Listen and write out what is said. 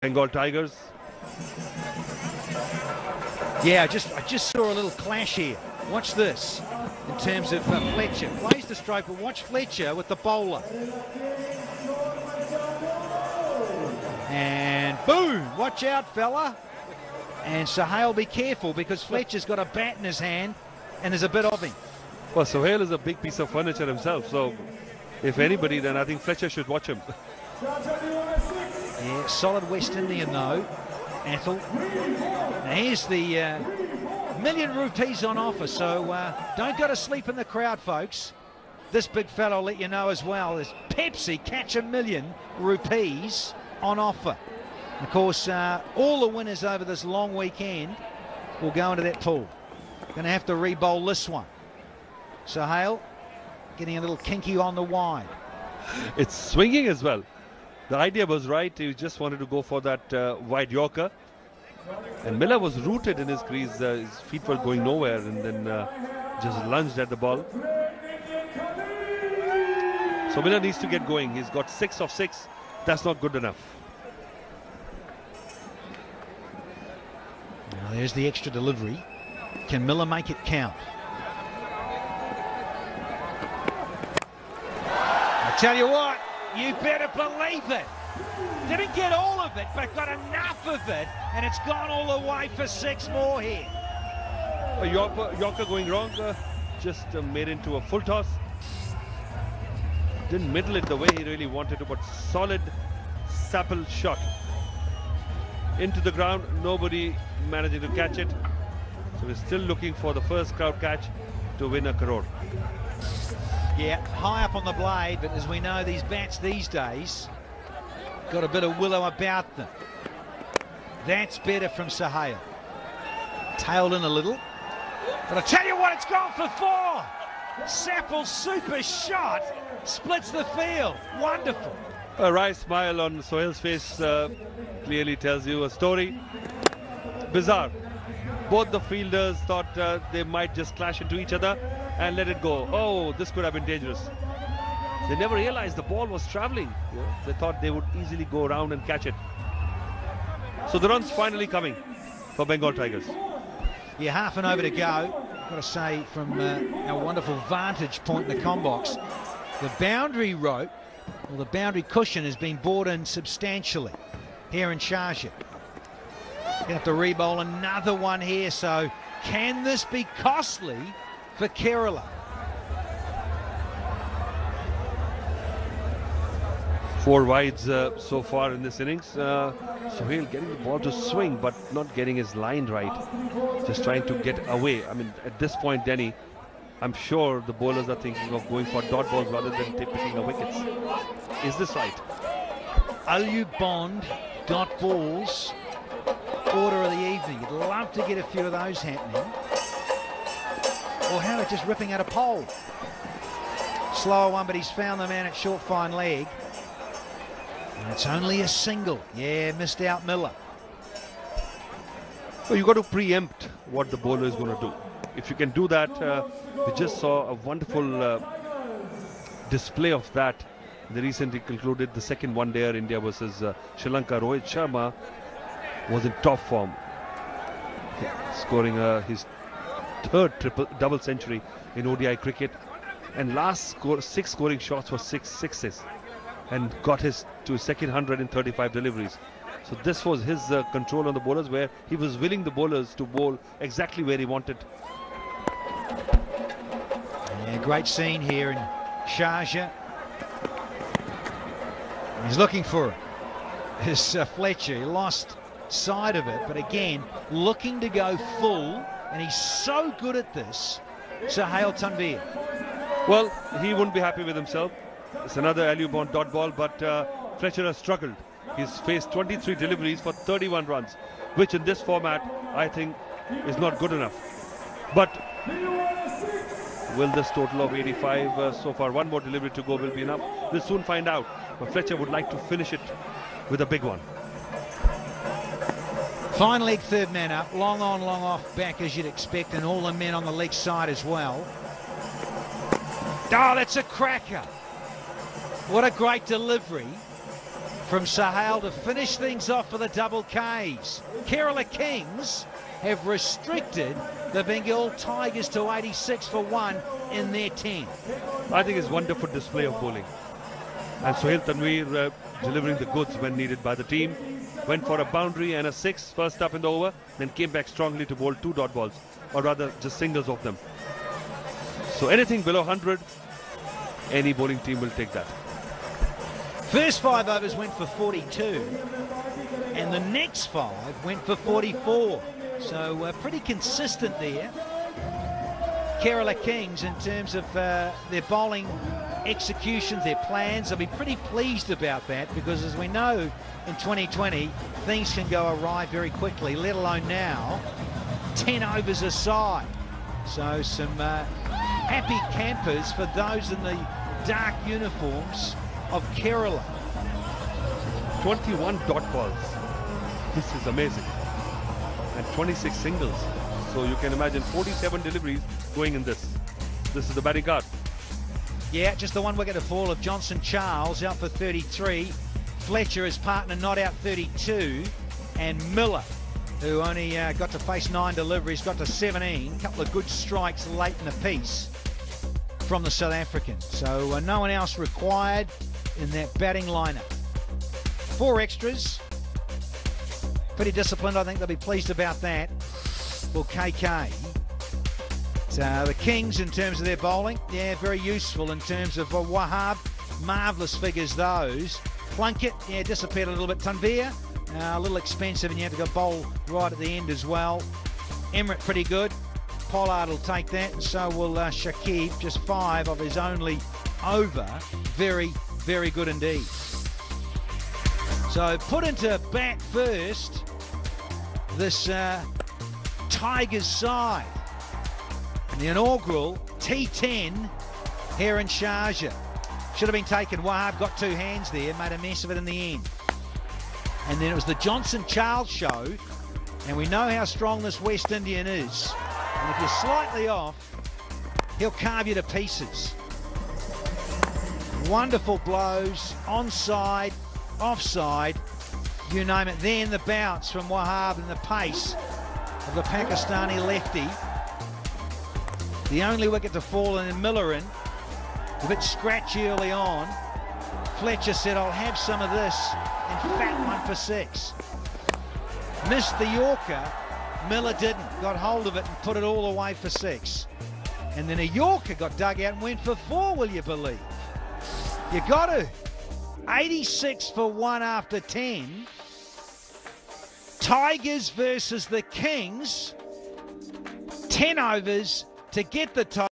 Bengal Tigers. Yeah, I just saw a little clash here. Watch this. In terms of Fletcher plays the stroke, but watch Fletcher with the bowler. And boom! Watch out, fella. And Sohail, be careful because Fletcher's got a bat in his hand and there's a bit of him. Well, Sohail is a big piece of furniture himself, so if anybody, then I think Fletcher should watch him. Yeah, solid West Indian though, Athol. Now here's the million rupees on offer, so don't go to sleep in the crowd, folks. This big fellow will let you know as well. There's Pepsi Catch $1 million rupees on offer. Of course, all the winners over this long weekend will go into that pool. Going to have to re-bowl this one. Sohail getting a little kinky on the wide. It's swinging as well. The idea was right. He just wanted to go for that wide Yorker. And Miller was rooted in his crease. His feet were going nowhere, and then just lunged at the ball. So Miller needs to get going. He's got 6 of 6. That's not good enough. Now there's the extra delivery. Can Miller make it count? I tell you what, you better believe it. Didn't get all of it, but got enough of it, and it's gone all the way for 6 more here. A Yorker going wrong, just made into a full toss. Didn't middle it the way he really wanted to, but solid sapple shot. Into the ground, nobody managing to catch it. So we're still looking for the first crowd catch to win a crore. Yeah, high up on the blade, but as we know, these bats these days got a bit of willow about them. That's better from Sohail. Tailed in a little. But I tell you what, it's gone for 4. Sapple's super shot splits the field. Wonderful. A wry smile on Sohail's face clearly tells you a story. Bizarre. Both the fielders thought they might just clash into each other and let it go. Oh, this could have been dangerous. They never realized the ball was traveling. Yeah, they thought they would easily go around and catch it. So the run's finally coming for Bengal Tigers. Yeah, half an over to go. Got to say, from our wonderful vantage point in the combox, the boundary rope, or the boundary cushion, has been brought in substantially here in Sharjah. Going to have to re-bowl another one here, so can this be costly for Kerala? Four wides so far in this innings. Sohail getting the ball to swing, but not getting his line right. Just trying to get away. I mean, at this point, Denny, I'm sure the bowlers are thinking of going for dot balls rather than picking a wickets. Is this right? Ayub Bond, dot balls, order of the evening. You'd love to get a few of those happening. Or how about just ripping out a pole? Slower one, but he's found the man at short fine leg. And it's only a single. Yeah, missed out Miller. Well, you've got to preempt what the bowler is going to do. If you can do that, we just saw a wonderful display of that. They recently concluded the second one-dayer, India versus Sri Lanka. Rohit Sharma was in top form, scoring his third double century in ODI cricket, and last 6 scoring shots was 6 sixes, and got his to his second 135 deliveries. So this was his control on the bowlers, where he was willing the bowlers to bowl exactly where he wanted. Yeah, great scene here in Sharjah. He's looking for it. It's Fletcher. He lost sight of it, but again, looking to go full, and he's so good at this. Sohail Tanvir. Well, he wouldn't be happy with himself. It's another Ayub Bond dot ball, but Fletcher has struggled. He's faced 23 deliveries for 31 runs, which in this format, I think, is not good enough. But will this total of 85 so far, one more delivery to go, will be enough? We'll soon find out. But Fletcher would like to finish it with a big one. Fine leg, third man up, long on, long off back as you'd expect, and all the men on the leg side as well. Oh, that's a cracker. What a great delivery. from Sahel to finish things off for the double Ks. Kerala Kings have restricted the Bengal Tigers to 86 for 1 in their 10. I think it's a wonderful display of bowling. And Sohail Tanveer delivering the goods when needed by the team. Went for a boundary and a 6 first up in the over, then came back strongly to bowl 2 dot balls, or rather just singles of them. So anything below 100, any bowling team will take that. First 5 overs went for 42, and the next 5 went for 44. So pretty consistent there. Kerala Kings, in terms of their bowling executions, their plans, they'll be pretty pleased about that, because as we know in 2020 things can go awry very quickly, let alone now 10 overs aside. So some happy campers for those in the dark uniforms of Kerala. 21 dot balls, this is amazing, and 26 singles. So you can imagine 47 deliveries going in this. This is the batting guard. Yeah, just the 1 wicket to fall of Johnson Charles, out for 33. Fletcher, his partner, not out, 32. And Miller, who only got to face 9 deliveries, got to 17. A couple of good strikes late in the piece from the South African. So no one else required in that batting lineup. 4 extras. Pretty disciplined. I think they'll be pleased about that. Well, KK. The Kings, in terms of their bowling, yeah, very useful in terms of Wahab. Marvellous figures, those. Plunkett, yeah, disappeared a little bit. Tanveer, a little expensive, and you have to go bowl right at the end as well. Emirates, pretty good. Pollard will take that, and so will Shakib. Just 5 of his only over. Very, very good indeed. So put into bat first, this Tigers side. The inaugural T10 here in Sharjah. Should have been taken. Wahab got 2 hands there, made a mess of it in the end. And then it was the Johnson Charles show, and we know how strong this West Indian is. And if you're slightly off, he'll carve you to pieces. Wonderful blows, onside, offside, you name it. Then the bounce from Wahab and the pace of the Pakistani lefty. The only wicket to fall in Miller in. A bit scratchy early on. Fletcher said, I'll have some of this, and fat 1 for 6. Missed the Yorker. Miller didn't. Got hold of it and put it all away for 6. And then a Yorker got dug out and went for 4, will you believe? You got to. 86 for 1 after 10. Tigers versus the Kings. 10 overs to get the Tigers.